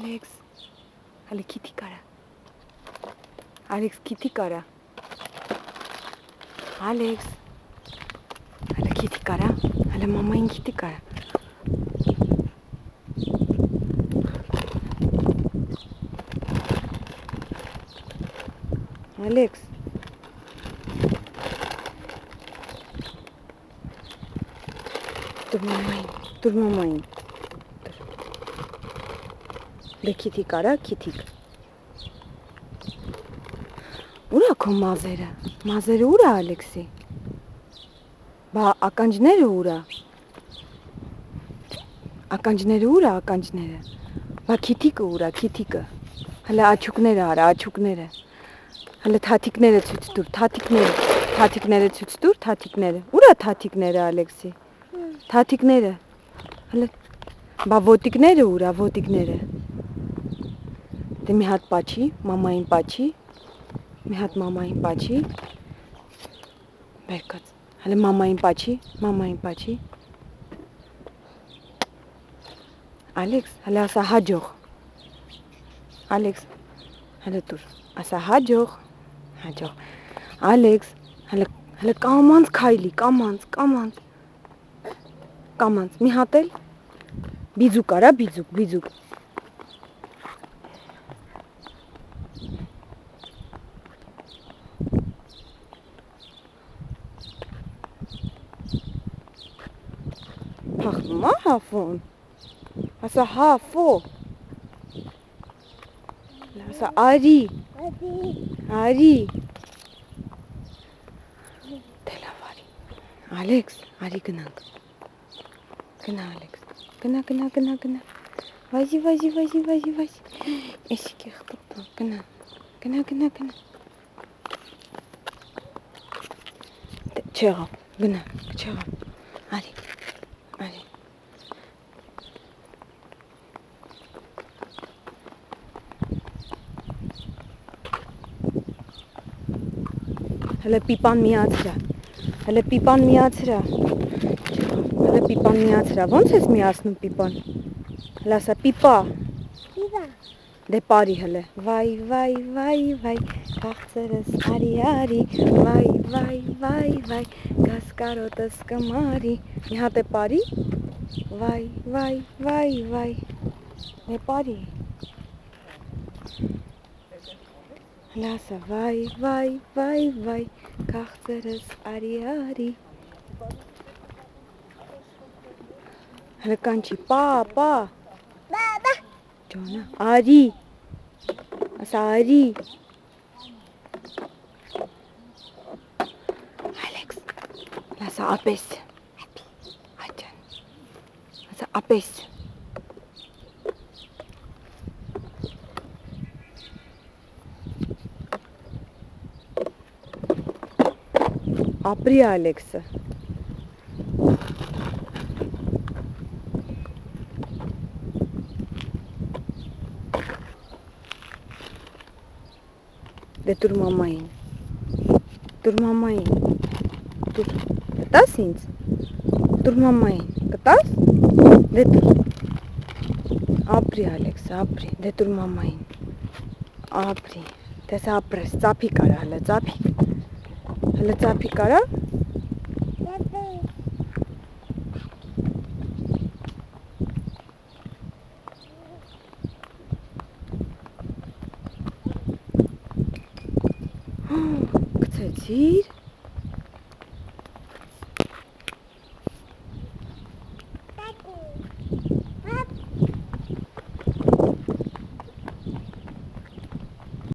Ալեքս, հələ քիթի կարա։ Ալեքս քիթի կարա։ Ալեքս, հələ քիթի կարա, հələ մամային քիթի կարա։ Ալեքս։ Դուր մամային։ Դե քիթի կարա, քիթիկ։ Ուրա քո մազերը։ Մազերը ուրա Ալեքսի։ Բա ականջները ուրա։ Ականջները ուրա, ականջները։ Բա քիթիկը ուրա, քիթիկը։ Հələ աչուկները արա, աչուկները։ Հələ թաթիկները ցույց տուր, թաթիկները։ Թաթիկները ցույց տուր, թաթիկները։ Ուրա թաթիկները Ալեքսի։ Թաթիկները։ Հələ բա ոտիկները ուրա, ոտիկները։ Դե մի հատ պաչի, մամային պաչի։ Մի հատ մամային պաչի։ Բերկած։ Հələ մամային պաչի, մամային պաչի։ Ալեքս, հələ ասա հաջող։ Ալեքս, հələ տուր, ասա հաջող, հաջող։ Ալեքս, հələ կամանց քայլի, կամանց, կամանց։ Կամանց, մի հատ էլ։ Բիձուկ արա, բիձուկ, բիձուկ։ Փախնում է հաֆոն։ Ասա հաֆո։ Ասա արի։ Արի։ Դե լավ արի։ Ալեքս, արի գնանք։ Գնա Ալեքս։ Գնա, գնա, գնա, գնա։ Վազի, վազի, վազի, վազի, վազի։ Էսի կեղտոտ, գնա։ Գնա, գնա, գնա։ Չեղավ, գնա, չեղավ։ Արի, արի։ Հələ պիպան միացրա։ Հələ պիպան միացրա։ Հələ պիպան միացրա։ Ոնց ես միացնում պիպան։ Հələ ասա պիպա։ Պիպա։ Դե պարի հələ։ Վայ, վայ, վայ, վայ, քաղցրս արի, արի, վայ, վայ, վայ, վայ, կասկարոտս կմարի։ Մի հատ է պարի։ Վայ, վայ, վայ, վայ։ Դե պարի։ Հələ ասա վայ, վայ, վայ, վայ, քաղցրս արի, արի։ Հələ կանչի, պա, պա։ Բաբա։ Ջոնա, արի։ Ասա արի։ Ալեքս, ասա ապես։ Այջան։ Ասա ապես։ Ապրի Ալեքսը։ Դե տուր մամային։ Տուր մամային։ Տուր։ Կտաս ինձ։ Տուր մամային։ Կտաս։ Դե տուր։ Ապրի Ալեքս, ապրի։ Դե տուր մամային։ Ապրի։ Դες ապրես, ծափի կարա, հələ ծափի։ Հələ ծափի կարա։ Գցեցիր։